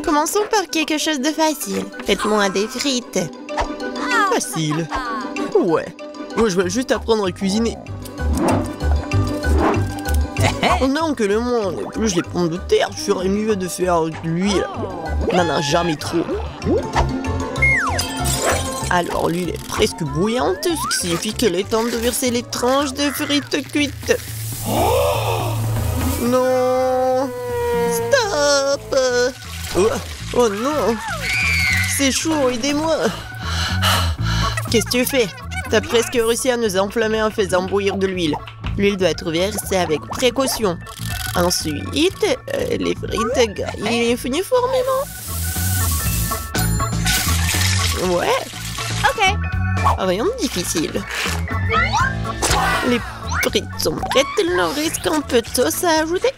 Commençons par quelque chose de facile. Faites-moi des frites. Facile. Ouais. Moi, je vais juste apprendre à cuisiner. Pendant que le monde épluche les pommes de terre, je ferais mieux de faire de l'huile. N'en a jamais trop. Alors, l'huile est presque bouillante, ce qui signifie qu'il est temps de verser les tranches de frites cuites. Non! Stop! Oh non! C'est chaud, aidez-moi! Qu'est-ce que tu fais? T'as presque réussi à nous enflammer en faisant bouillir de l'huile. L'huile doit être versée avec précaution. Ensuite, les frites gagnent uniformément. Ouais. Ok. Rien de difficile. Les frites sont prêtes, il leur reste un peu de sauce à ajouter.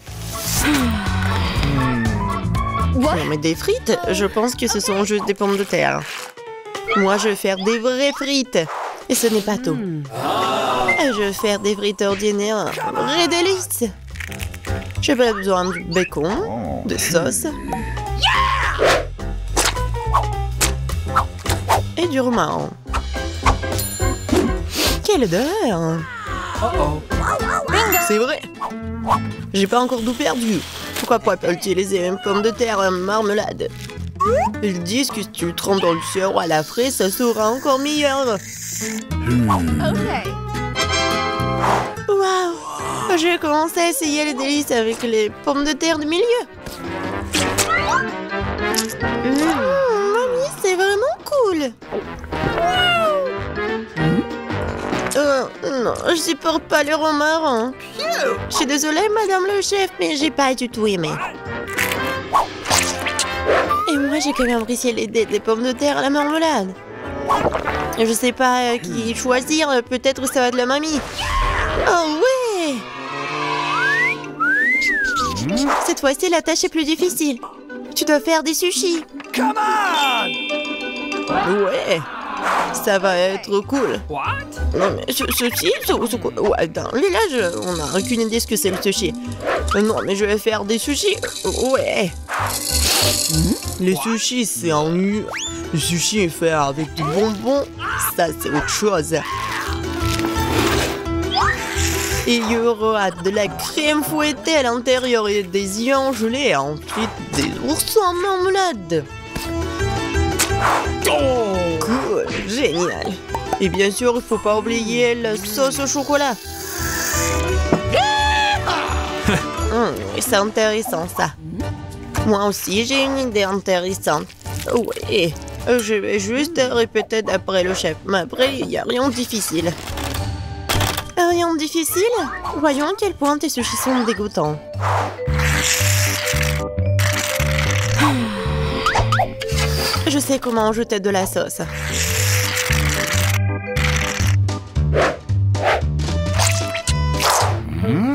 Non mais des frites, je pense que ce sont juste des pommes de terre. Moi je vais faire des vraies frites. Et ce n'est pas tout. Je vais faire des frites ordinaires, vrai délice. J'ai pas besoin de bacon, de sauce. Et du romarin. Quelle odeur! C'est vrai! J'ai pas encore tout perdu. Pourquoi pas utiliser les mêmes pommes de terre en marmelade? Ils disent que si tu le trempes dans le sirop à la fraise, ça sera encore meilleur. Waouh! Je vais commencer à essayer les délices avec les pommes de terre du milieu. Mamie, c'est vraiment cool. Non, je supporte pas le romarin. Je suis désolée, madame le chef, mais j'ai pas du tout aimé. Et moi, j'ai quand même apprécié des pommes de terre à la marmelade. Je sais pas qui choisir, peut-être ça va de la mamie. Oh ouais! Cette fois-ci, la tâche est plus difficile. Tu dois faire des sushis. Come on! Ouais, ça va être cool. What? Non mais sushi, c'est quoi? Ouais, dans le village, on n'a aucune idée ce que c'est le sushi. Non mais je vais faire des sushis. Ouais. Les sushis, c'est en nu. Le sushi est fait avec du bonbon. Ça, c'est autre chose. Et il y aura de la crème fouettée à l'intérieur et des ions gelés. Et ensuite, des oursons en marmelade. Cool, génial. Et bien sûr, il faut pas oublier la sauce au chocolat. C'est intéressant ça. Moi aussi, j'ai une idée intéressante. Oui, je vais juste répéter d'après le chef. Mais après, il n'y a rien de difficile. Rien de difficile? Voyons à quel point tes sushis sont dégoûtants. Je sais comment ajouter de la sauce.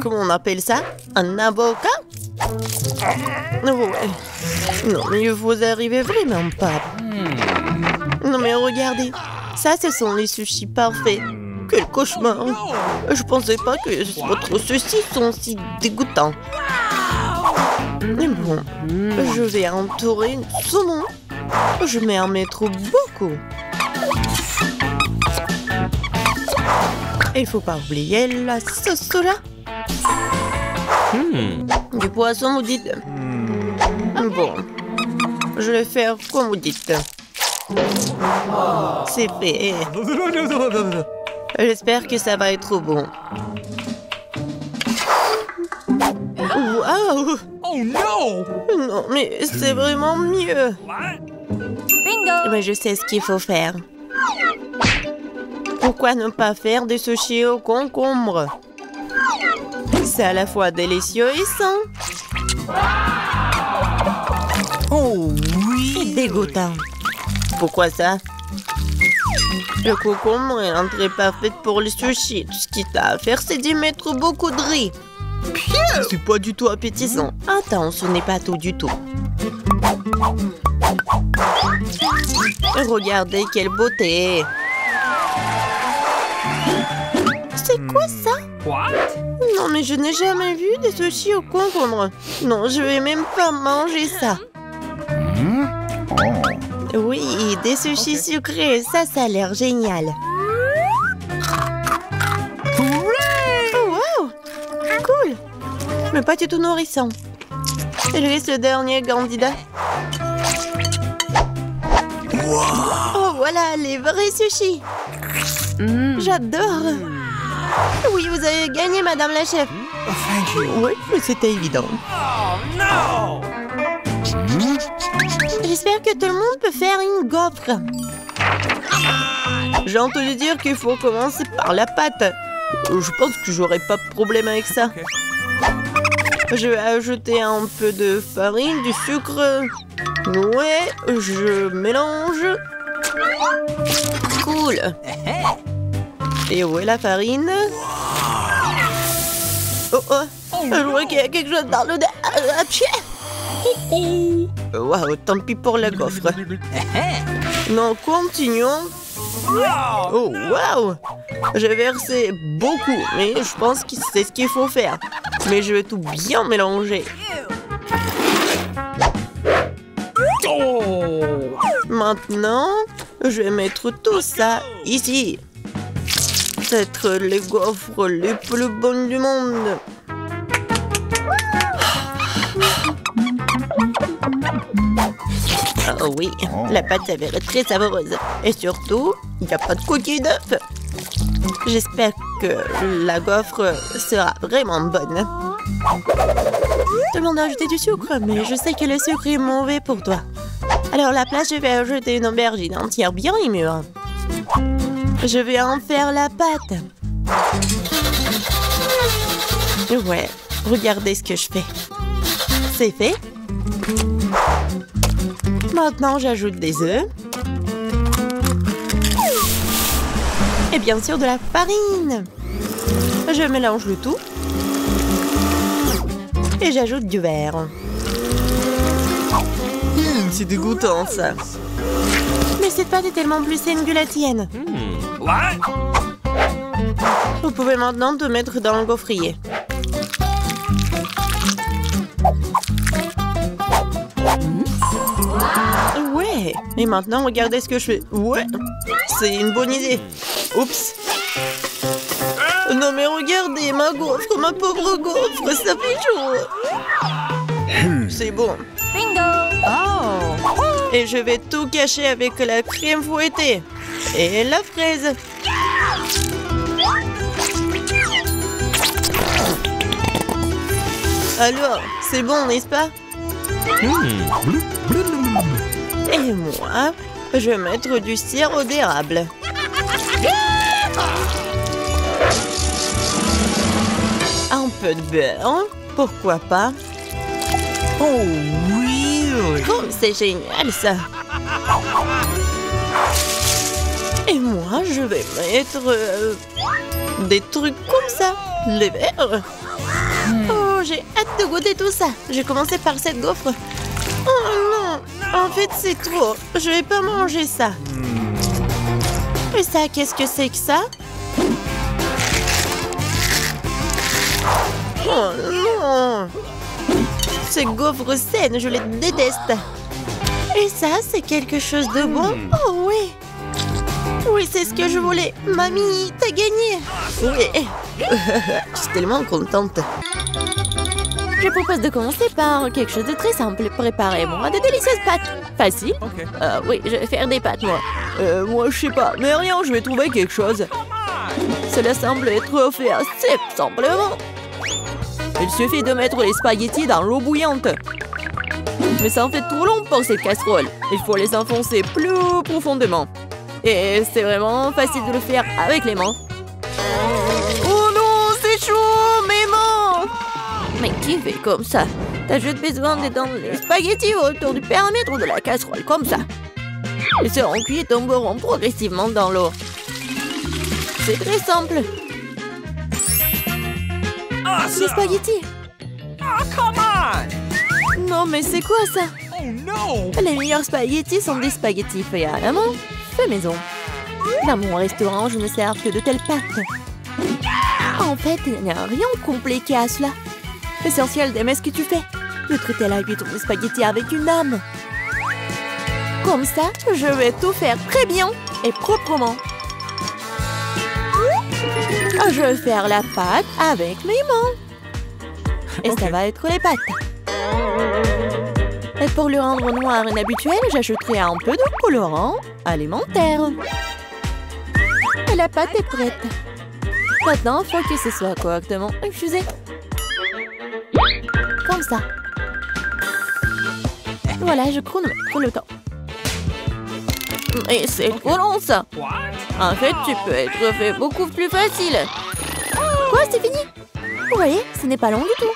Comment on appelle ça? Un avocat? Ouais. Non, mais vous arrivez vraiment pas. Non, mais regardez. Ça, ce sont les sushis parfaits. Quel cauchemar. Je pensais pas que votre sushi sont si dégoûtants. Mais bon, je vais entourer une saumon. Je vais en mettre beaucoup. Il faut pas oublier la sauce soja. Du poisson, vous dites? Bon, je vais faire comme vous dites. C'est fait. J'espère que ça va être bon. Waouh! Oh no! Non, mais c'est vraiment mieux. Bingo! Mais je sais ce qu'il faut faire. Pourquoi ne pas faire des sushis au concombre? C'est à la fois délicieux et sain. Oh Et oui! dégoûtant. Pourquoi ça? Le concombre est l'entrée parfaite pour les sushis. Tout ce qu'il t'a à faire, c'est d'y mettre beaucoup de riz. C'est pas du tout appétissant. Attends, ce n'est pas tout du tout. Regardez quelle beauté. C'est quoi ça? What? Non, mais je n'ai jamais vu des sushis au concombre. Non, je vais même pas manger ça. Oui, des sushis sucrés, ça a l'air génial. Oh, wow! Cool! Mais pas du tout nourrissant. Je laisse le dernier candidat. Oh, voilà, les vrais sushis! J'adore! Oui, vous avez gagné, madame la chef. Oh, thank you. Oui, mais c'était évident. Oh, no! J'espère que tout le monde peut faire une gaufre. J'ai entendu dire qu'il faut commencer par la pâte. Je pense que j'aurai pas de problème avec ça. Je vais ajouter un peu de farine, du sucre. Ouais, je mélange. Cool. Et où est la farine? Oh oh, je vois qu'il y a quelque chose dans le... Waouh, tant pis pour la gaufre. Non, continuons. Oh, waouh! J'ai versé beaucoup, mais je pense que c'est ce qu'il faut faire. Mais je vais tout bien mélanger. Maintenant, je vais mettre tout ça ici. C'est les gaufres les plus bonnes du monde. Oh oui, la pâte s'avère très savoureuse. Et surtout, il n'y a pas de coquille d'œuf. J'espère que la gaufre sera vraiment bonne. Tout le monde a ajouté du sucre, mais je sais que le sucre est mauvais pour toi. Alors à la place, je vais ajouter une aubergine entière bien mûre. Je vais en faire la pâte. Ouais, regardez ce que je fais. C'est fait. Maintenant, j'ajoute des œufs. Et bien sûr, de la farine. Je mélange le tout. Et j'ajoute du verre. C'est dégoûtant, ça. Mais cette pâte est tellement plus saine que la tienne. Vous pouvez maintenant te mettre dans le gaufrier. Ouais. Et maintenant, regardez ce que je fais. Ouais. C'est une bonne idée. Oups. Non mais regardez, ma gaufre, ma pauvre gaufre, ça fait chaud. C'est bon. Bingo! Oh! Et je vais tout cacher avec la crème fouettée. Et la fraise. Alors, c'est bon, n'est-ce pas? Et moi, je vais mettre du sirop d'érable. Un peu de beurre, pourquoi pas? Oh oui! Oh, c'est génial ça! Et moi, je vais mettre des trucs comme ça, les verres. Oh, j'ai hâte de goûter tout ça. J'ai commencé par cette gaufre. Oh non, en fait c'est trop. Je vais pas manger ça. Et ça, qu'est-ce que c'est que ça? Oh non! Ces gaufres saines, je les déteste. Et ça, c'est quelque chose de bon? Oh oui! Oui, c'est ce que je voulais. Mamie, t'as gagné! Oui! Je suis tellement contente. Je propose de commencer par quelque chose de très simple. Préparez-moi de délicieuses pâtes. Facile? Oui, je vais faire des pâtes, moi. Moi, je sais pas. Mais rien, je vais trouver quelque chose. Cela semble être fait assez simplement. Il suffit de mettre les spaghettis dans l'eau bouillante. Mais ça en fait trop long pour cette casserole. Il faut les enfoncer plus profondément. Et c'est vraiment facile de le faire avec les mains. Oh non, c'est chaud, mais non! Mais qui fait comme ça? T'as juste besoin d'étendre les spaghettis autour du périmètre de la casserole, comme ça. Ils seront cuits et tomberont progressivement dans l'eau. C'est très simple. Les spaghettis. Oh, come on! Non, mais c'est quoi ça? Oh no! Les meilleurs spaghettis sont des spaghettis faits à la main, faits maison. Dans mon restaurant, je ne sers que de telles pâtes. En fait, il n'y a rien de compliqué à cela. L'essentiel d'aimer ce que tu fais. De traiter la cuisson des spaghettis avec une âme. Comme ça, je vais tout faire très bien et proprement. Je vais faire la pâte avec mes mains. Et ça va être les pâtes. Et pour le rendre noir et inhabituel, j'ajouterai un peu de colorant alimentaire. Et la pâte est prête. Maintenant, il faut que ce soit correctement infusé. Comme ça. Voilà, je chronomètre le temps. Mais c'est trop long, ça. En fait, tu peux être fait beaucoup plus facile. Quoi, c'est fini? Vous voyez, ce n'est pas long du tout.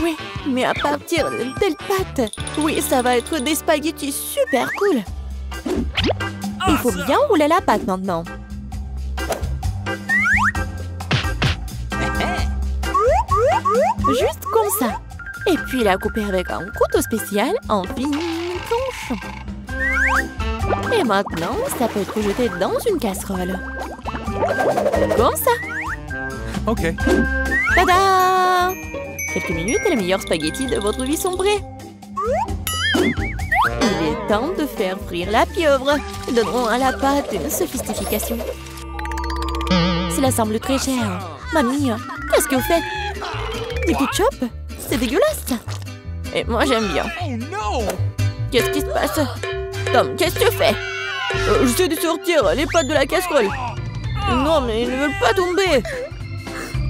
Oui, mais à partir de telle pâte, oui, ça va être des spaghettis super cool. Il faut bien rouler la pâte maintenant. Juste comme ça. Et puis la couper avec un couteau spécial en fines tranches. Et maintenant, ça peut être jeté dans une casserole. Comme ça. Ok. Tada! Quelques minutes et les meilleurs spaghettis de votre vie sont prêts. Il est temps de faire frire la pieuvre. Donnerons à la pâte une sophistication. Cela semble très cher. Mamie, qu'est-ce que vous faites? Du ketchup? C'est dégueulasse. Et moi, j'aime bien. Oh no! Qu'est-ce qui se passe? Tom, qu'est-ce que tu fais? J'essaie de sortir les pâtes de la casserole. Non, mais ils ne veulent pas tomber.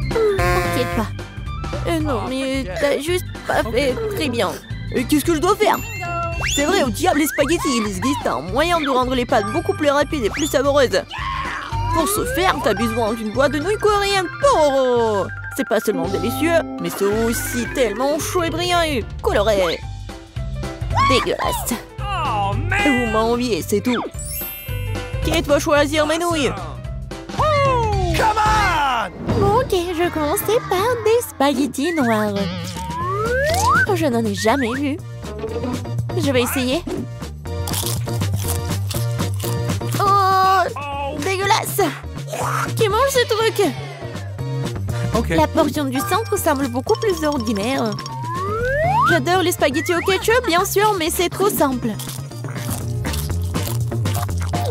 T'inquiète pas. Non, mais t'as juste pas fait très bien. Et qu'est-ce que je dois faire? C'est vrai, au diable les spaghettis, il existe un moyen de rendre les pâtes beaucoup plus rapides et plus savoureuses. Pour ce faire, t'as besoin d'une boîte de nouilles coréennes Pororo. C'est pas seulement délicieux, mais c'est aussi tellement chaud et brillant et coloré. Dégueulasse. Oh man! Vous m'enviez, c'est tout. Qui va choisir mes nouilles? Come on! Bon, ok, je vais commencer par des spaghettis noirs. Je n'en ai jamais vu. Je vais essayer. Oh, dégueulasse! Qui mange ce truc? Ok. La portion du centre semble beaucoup plus ordinaire. J'adore les spaghettis au ketchup, bien sûr, mais c'est trop simple.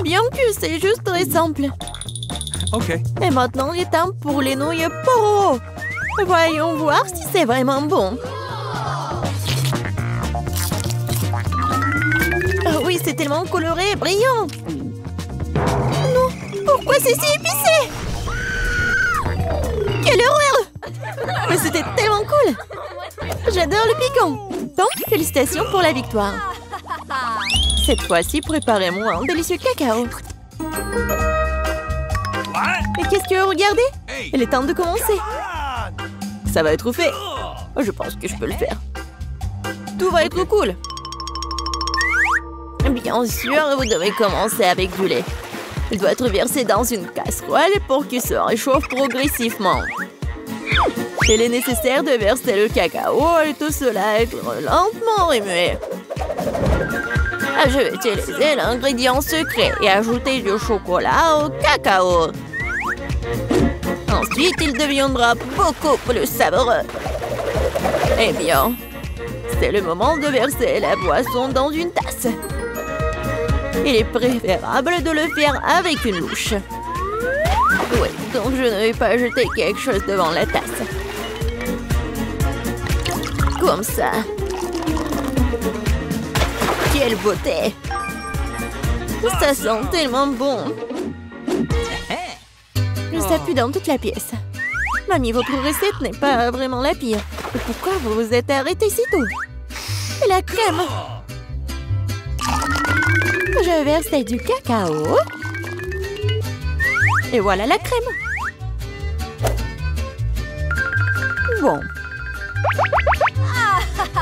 Bien que c'est juste très simple. Ok. Et maintenant, il est temps pour les nouilles Pororo. Voyons voir si c'est vraiment bon. Oh oui, c'est tellement coloré et brillant. Non, pourquoi c'est si épicé? Quelle horreur! Mais c'était tellement cool. J'adore le piquant. Donc, félicitations pour la victoire. Cette fois-ci, préparez-moi un délicieux cacao. Et qu'est-ce que vous regardez? Il est temps de commencer. Ça va être fait. Je pense que je peux le faire. Tout va être cool. Bien sûr, vous devez commencer avec du lait. Il doit être versé dans une casserole pour qu'il se réchauffe progressivement. Il est nécessaire de verser le cacao et tout cela être lentement remué. Je vais utiliser l'ingrédient secret et ajouter du chocolat au cacao. Ensuite, il deviendra beaucoup plus savoureux. Eh bien, c'est le moment de verser la boisson dans une tasse. Il est préférable de le faire avec une louche. Oui, donc je ne vais pas jeter quelque chose devant la tasse. Comme ça. Quelle beauté! Ça sent tellement bon. Ça pue dans toute la pièce. Mamie, votre recette n'est pas vraiment la pire. Pourquoi vous vous êtes arrêtée si tôt? Et la crème? Je verse du cacao. Et voilà la crème. Bon.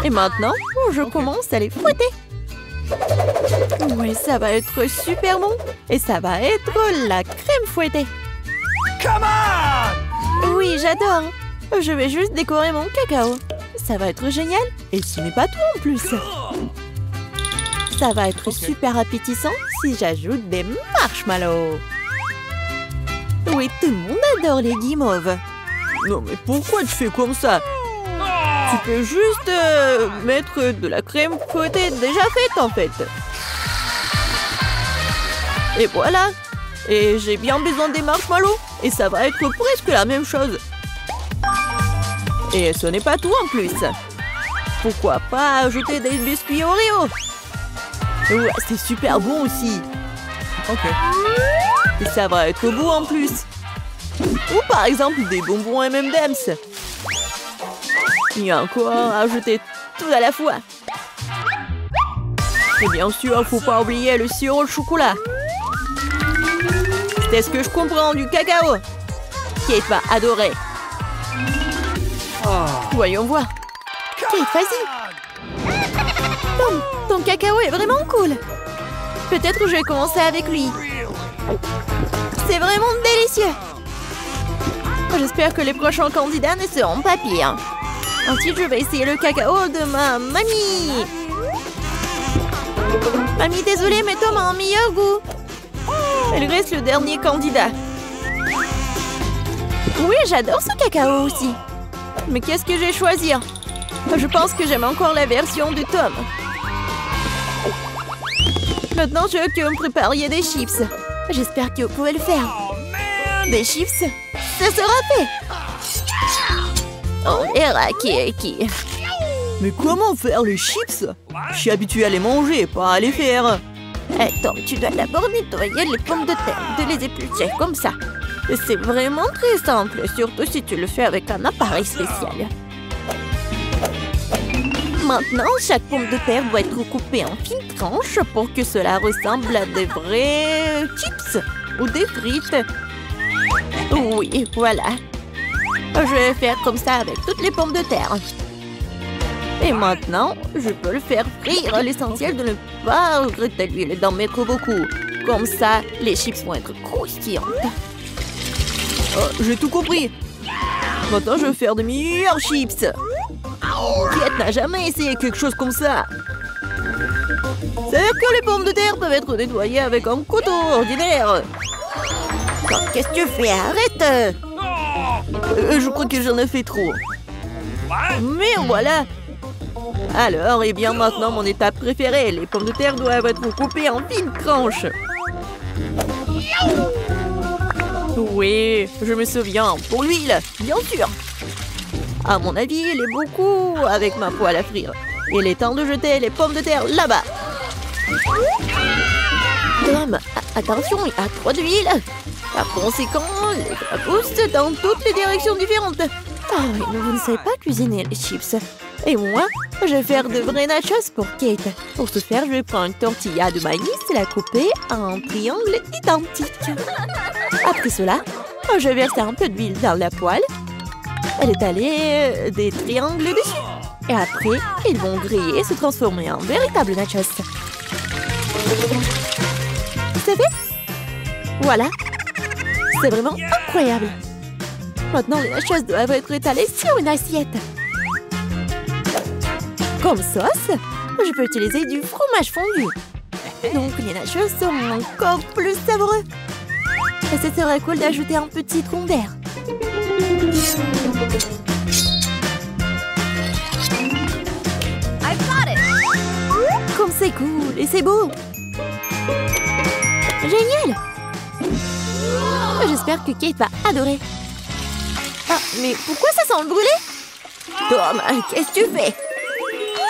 Et maintenant, je commence à les fouetter. Oui, ça va être super bon. Et ça va être la crème fouettée. Come on! Oui, j'adore. Je vais juste décorer mon cacao. Ça va être génial. Et ce n'est pas tout en plus. Ça va être super appétissant si j'ajoute des marshmallows. Oui, tout le monde adore les guimauves. Non, mais pourquoi tu fais comme ça? Tu peux juste mettre de la crème fouettée déjà faite, en fait. Et voilà. Et j'ai bien besoin des marshmallows. Et ça va être presque la même chose. Et ce n'est pas tout en plus. Pourquoi pas ajouter des biscuits Oreo? Ouais, c'est super bon aussi. Ok. Et ça va être beau en plus. Ou par exemple des bonbons M&M's. Et encore ajouter tout à la fois. Et bien sûr, faut pas oublier le sirop au chocolat. C'est ce que je comprends du cacao. Kate va adorer. Voyons voir. Kate, vas-y. Ton cacao est vraiment cool. Peut-être que je vais commencer avec lui. C'est vraiment délicieux. J'espère que les prochains candidats ne seront pas pires. Ensuite, je vais essayer le cacao de ma mamie. Mamie, désolée, mais Tom a un meilleur goût. Elle reste le dernier candidat. Oui, j'adore ce cacao aussi. Mais qu'est-ce que je vais choisir? Je pense que j'aime encore la version de Tom. Maintenant, je veux que vous me prépariez des chips. J'espère que vous pouvez le faire. Des chips, ça sera fait. On verra qui est qui. Mais comment faire les chips? Je suis habituée à les manger, pas à les faire. Tom, tu dois d'abord nettoyer les pommes de terre, de les éplucher comme ça. C'est vraiment très simple, surtout si tu le fais avec un appareil spécial. Maintenant, chaque pomme de terre doit être coupée en fines tranches pour que cela ressemble à des vrais chips ou des frites. Oui, voilà. Je vais faire comme ça avec toutes les pommes de terre. Et maintenant, je peux le faire frire. L'essentiel de ne pas regretter l'huile et d'en mettre beaucoup. Comme ça, les chips vont être croustillantes. Oh, j'ai tout compris. Maintenant, je vais faire de meilleurs chips. Kate n'a jamais essayé quelque chose comme ça. C'est-à-dire que les pommes de terre peuvent être nettoyées avec un couteau ordinaire. Qu'est-ce que tu fais? Arrête! Je crois que j'en ai fait trop. Mais voilà. Alors, et bien maintenant, mon étape préférée. Les pommes de terre doivent être coupées en fines tranches. Oui, je me souviens. Pour l'huile, bien sûr. À mon avis, il est beaucoup avec ma poêle à frire. Il est temps de jeter les pommes de terre là-bas. Tom, attention, il y a trop d'huile. Par conséquent, les gras poussent dans toutes les directions différentes. Oh, mais vous ne savez pas cuisiner les chips. Et moi, je vais faire de vrais nachos pour Kate. Pour ce faire, je vais prendre une tortilla de maïs et la couper en triangles identiques. Après cela, je vais verser un peu d'huile dans la poêle. Elle étaler des triangles dessus. Et après, ils vont griller et se transformer en véritables nachos. C'est fait? Voilà. C'est vraiment incroyable. Maintenant, les nachos doivent être étalés sur une assiette. Comme sauce, je peux utiliser du fromage fondu. Donc, les nachos seront encore plus savoureux. Et ce serait cool d'ajouter un petit citron vert. Comme c'est cool et c'est beau. Génial. J'espère que Kate va adorer. Ah, mais pourquoi ça sent le brûlé? Tom, qu'est-ce que tu fais?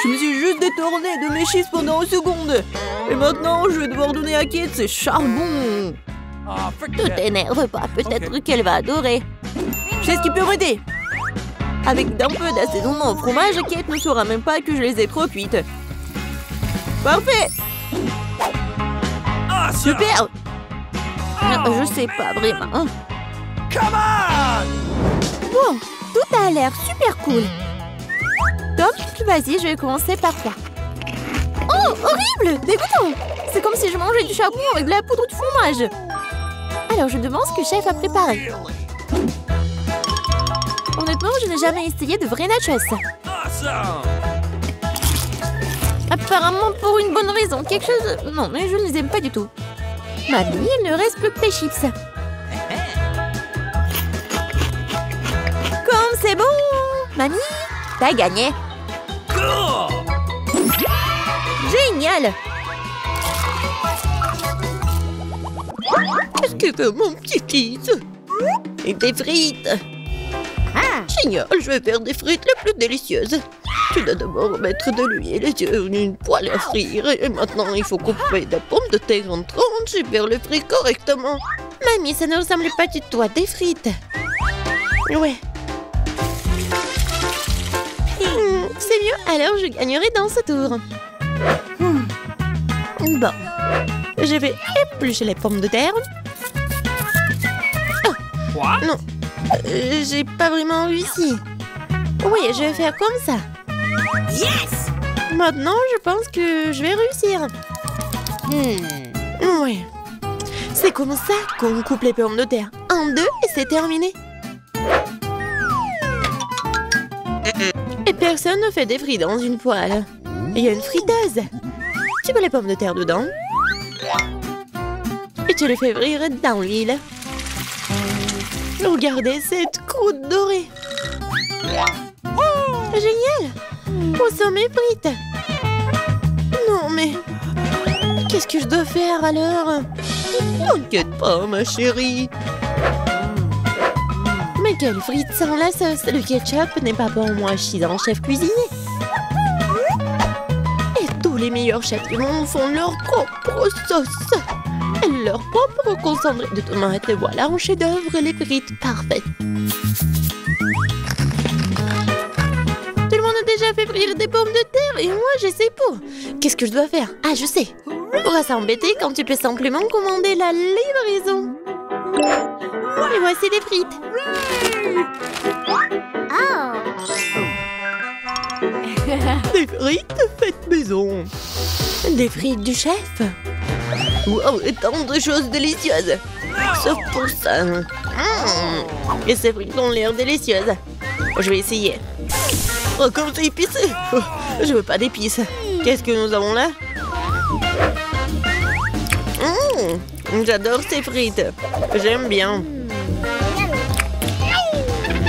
Je me suis juste détourné de mes chips pendant une seconde. Et maintenant, je vais devoir donner à Kate ses charbons. Ne t'énerve pas, peut-être qu'elle va adorer. Je sais ce qui peut m'aider. Avec d'un peu d'assaisonnement au fromage, Kate ne saura même pas que je les ai trop cuites. Parfait. Super. Je sais pas vraiment. Bon, tout a l'air super cool. Tom, vas-y, je vais commencer par toi. Oh, horrible, dégoûtant. C'est comme si je mangeais du charbon avec de la poudre de fromage. Alors, je demande ce que le chef a préparé. Honnêtement, je n'ai jamais essayé de vrais nachos. Apparemment pour une bonne raison. Quelque chose... Non, mais je ne les aime pas du tout. Mamie, il ne reste plus que tes chips. Comme c'est bon. Mamie, t'as gagné. Qu'est-ce que veut mon petit fils? Et des frites. Génial, je vais faire des frites les plus délicieuses. Tu dois d'abord mettre de l'huile sur une poêle à frire. Et maintenant, il faut couper des pommes de terre en tranches et faire les frites correctement. Mamie, ça ne ressemble pas du tout à des frites. Ouais. C'est mieux, alors je gagnerai dans ce tour. Bon, je vais éplucher les pommes de terre. Oh, non, j'ai pas vraiment réussi. Oui, je vais faire comme ça. Yes! Maintenant, je pense que je vais réussir. Oui. C'est comme ça qu'on coupe les pommes de terre. En deux et c'est terminé. Et personne ne fait des frites dans une poêle. Il y a une friteuse. Tu mets les pommes de terre dedans. Et tu les fais frire dans l'huile. Regardez cette croûte dorée. Génial! Où sont mes frites? Non, mais... qu'est-ce que je dois faire alors? T'inquiète pas, ma chérie. Mais quelles frites sans la sauce? Le ketchup n'est pas pour moi, je suis un chef cuisinier. Et tous les meilleurs chefs du monde font leur propre sauce. Et leur propre concentré de tomates. Et voilà un chef-d'œuvre, les frites parfaites. Tout le monde a déjà fait frire des pommes de terre et moi je sais pas. Qu'est-ce que je dois faire? Ah, je sais. Pourra s'embêter quand tu peux simplement commander la livraison. Et voici des frites. Des frites faites maison. Des frites du chef. Wow, et tant de choses délicieuses. Sauf pour ça. Et ces frites ont l'air délicieuses. Je vais essayer. Oh, comme c'est épicé. Oh, je veux pas d'épices. Qu'est-ce que nous avons là? J'adore ces frites. J'aime bien.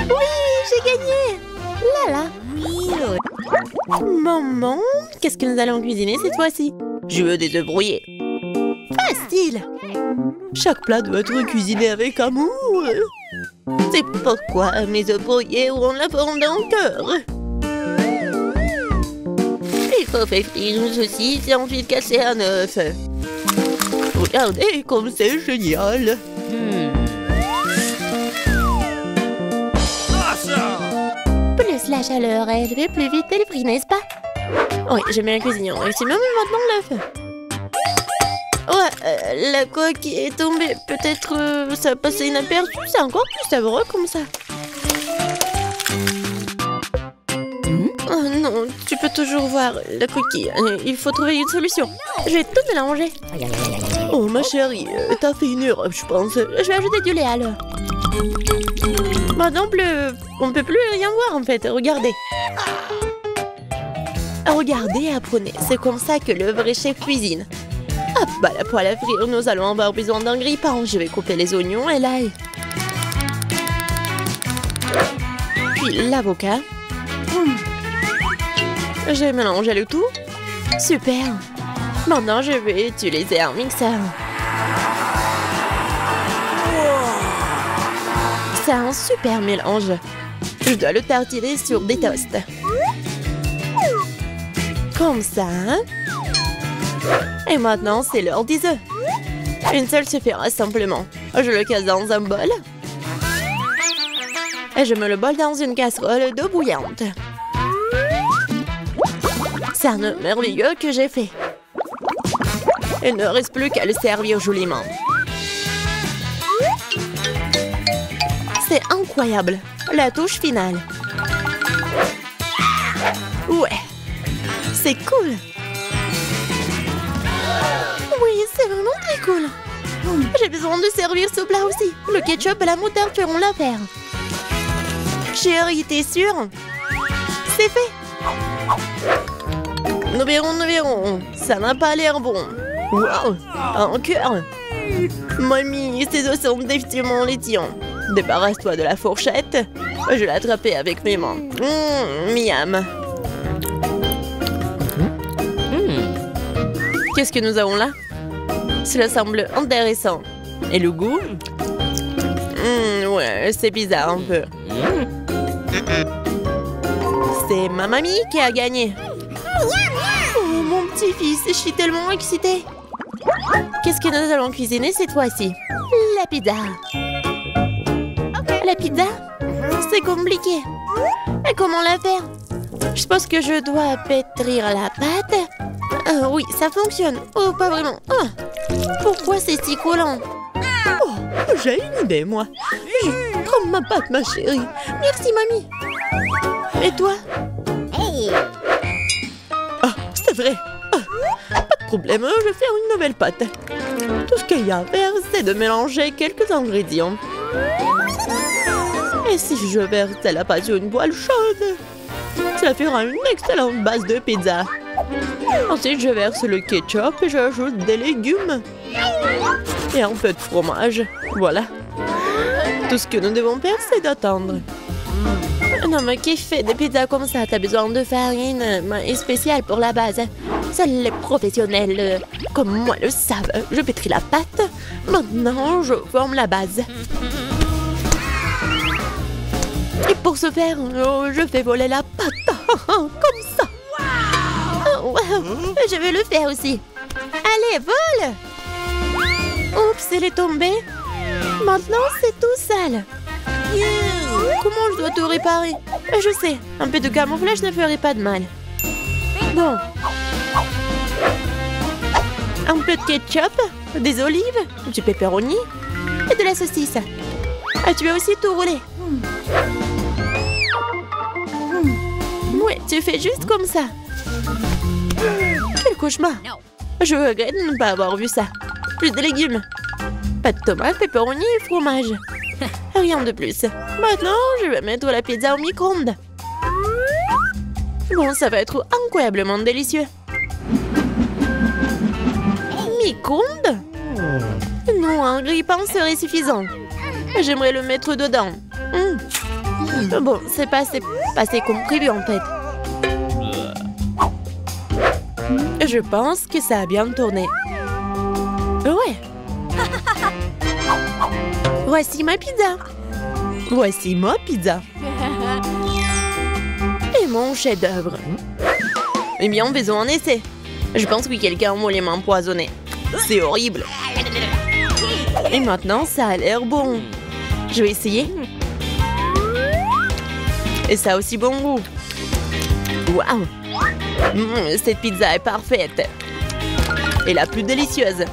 Oui, j'ai gagné. Là, là. Maman, qu'est-ce que nous allons cuisiner cette fois-ci? Je veux des œufs brouillés. Facile. Chaque plat doit être cuisiné avec amour. C'est pourquoi mes œufs brouillés auront la forme d'un cœur. Il faut faire frire une saucisse et ensuite casser un œuf. Regardez comme c'est génial. Plus la chaleur élevée, plus vite elle brille, n'est-ce pas? Oui, j'aime bien cuisiner. C'est même maintenant l'œuf. Ouais, la coque est tombée. Peut-être ça a passé inaperçu. C'est encore plus savoureux comme ça. Oh non, tu peux toujours voir la coquille. Il faut trouver une solution. Je vais tout mélanger. Oh ma chérie, t'as fait une erreur, je pense. Je vais ajouter du lait alors. Maintenant, on ne peut plus rien voir en fait. Regardez. Regardez, apprenez. C'est comme ça que le vrai chef cuisine. Hop, bah la poêle à frire, nous allons avoir besoin d'un grille-pain. Je vais couper les oignons et l'ail. Puis l'avocat. Je vais mélanger le tout. Super. Maintenant, je vais utiliser un mixeur. C'est un super mélange. Je dois le tartiner sur des toasts. Comme ça. Et maintenant, c'est l'heure des œufs. Une seule suffira simplement. Je le casse dans un bol. Et je mets le bol dans une casserole d'eau bouillante. C'est un œuf merveilleux que j'ai fait. Il ne reste plus qu'à le servir joliment. C'est incroyable. La touche finale. Ouais. C'est cool. Oui, c'est vraiment très cool. J'ai besoin de servir ce plat aussi. Le ketchup et la moutarde feront l'affaire. Chérie, t'es sûre? C'est fait. Nous verrons. Ça n'a pas l'air bon. Wow, un cœur. Mamie, ces os sont définitivement les tiens. Débarrasse-toi de la fourchette. Je l'ai attrapé avec mes mains. Miam. Qu'est-ce que nous avons là? Cela semble intéressant. Et le goût? Ouais, c'est bizarre un peu. C'est ma mamie qui a gagné. Oh, mon petit-fils, je suis tellement excitée. Qu'est-ce que nous allons cuisiner cette fois-ci? La pizza. La pizza? C'est compliqué. Et comment la faire? Je suppose que je dois pétrir la pâte. Oui, ça fonctionne. Oh, pas vraiment. Oh, pourquoi c'est si collant? Oh, j'ai une idée, moi. Prends ma pâte, ma chérie. Merci, mamie. Et toi? Ah, c'est vrai. Ah, pas de problème, je vais faire une nouvelle pâte. Tout ce qu'il y a à faire, c'est de mélanger quelques ingrédients. Et si je verse la pâte sur une poêle chaude, ça fera une excellente base de pizza. Ensuite, je verse le ketchup et j'ajoute des légumes. Et un peu de fromage. Voilà. Tout ce que nous devons faire, c'est d'attendre. Non, mais qui fait des pizzas comme ça? T'as besoin de farine spéciale pour la base. Seuls les professionnels comme moi le savent. Je pétris la pâte. Maintenant, je forme la base. Et pour ce faire, je fais voler la pâte. Comme ça. Oh, wow. Je vais le faire aussi. Allez, vole! Oups, elle est tombée. Maintenant, c'est tout sale. Comment je dois tout réparer? Je sais, un peu de camouflage ne ferait pas de mal. Bon. Un peu de ketchup, des olives, du pepperoni et de la saucisse. Ah, tu vas aussi tout rouler. Ouais, tu fais juste comme ça. Quel cauchemar. Je regrette de ne pas avoir vu ça. Plus de légumes. Pas de tomates, pepperoni et fromage. Rien de plus. Maintenant, je vais mettre la pizza au micro-ondes. Bon, ça va être incroyablement délicieux. Micro-ondes? Non, un grille-pain serait suffisant. J'aimerais le mettre dedans. Bon, c'est pas assez comme prévu en fait. Je pense que ça a bien tourné. Ouais. Voici ma pizza. Voici ma pizza. Et mon chef-d'œuvre. Eh bien, faisons un essai. Je pense que quelqu'un voulait m'empoisonner. C'est horrible. Et maintenant, ça a l'air bon. Je vais essayer. Et ça a aussi bon goût. Waouh! Cette pizza est parfaite. Et la plus délicieuse.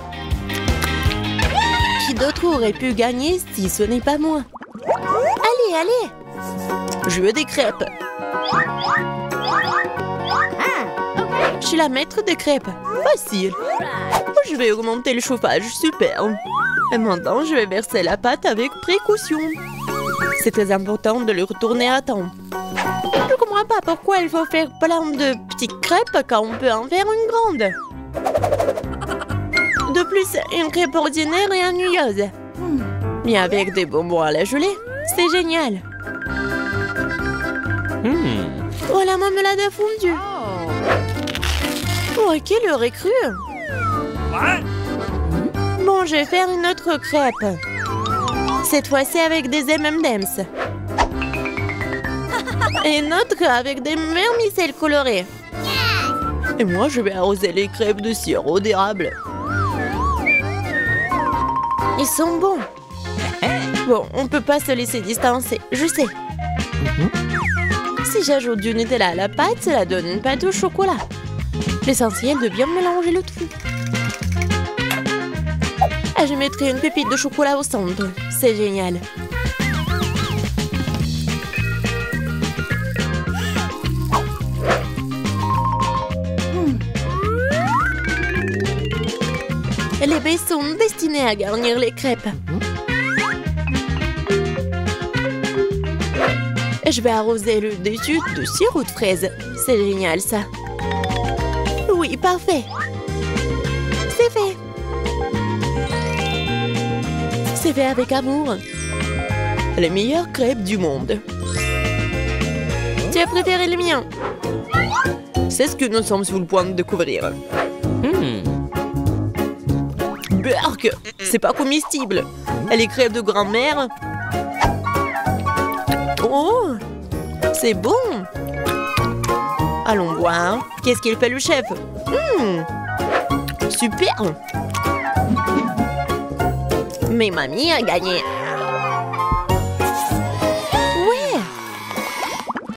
Qui d'autre aurait pu gagner si ce n'est pas moi? Allez, allez! Je veux des crêpes. Je suis la maître des crêpes. Facile. Je vais augmenter le chauffage. Super. Et maintenant, je vais verser la pâte avec précaution. C'est très important de le retourner à temps. Je comprends pas pourquoi il faut faire plein de petites crêpes quand on peut en faire une grande. De plus, une crêpe ordinaire est ennuyeuse. Mais avec des bonbons à la gelée, c'est génial. Oh, la marmelade a fondu. Oh, quelle aurait cru? Bon, je vais faire une autre crêpe. Cette fois-ci avec des M&M's. Et une autre avec des vermicelles colorées. Et moi, je vais arroser les crêpes de sirop d'érable. Ils sont bons. Bon, on peut pas se laisser distancer, je sais. Si j'ajoute du Nutella à la pâte, cela donne une pâte au chocolat. L'essentiel de bien mélanger le tout. Ah, je mettrai une pépite de chocolat au centre. C'est génial. Les baies sont destinées à garnir les crêpes. Je vais arroser le dessus de sirop de fraise. C'est génial, ça. Oui, parfait. C'est fait. C'est fait avec amour. Les meilleures crêpes du monde. Tu as préféré le mien? C'est ce que nous sommes sur le point de découvrir. Berk, c'est pas comestible. Elle est crève de grand-mère. Oh, c'est bon. Allons voir. Qu'est-ce qu'il fait le chef? Super. Mais mamie a gagné.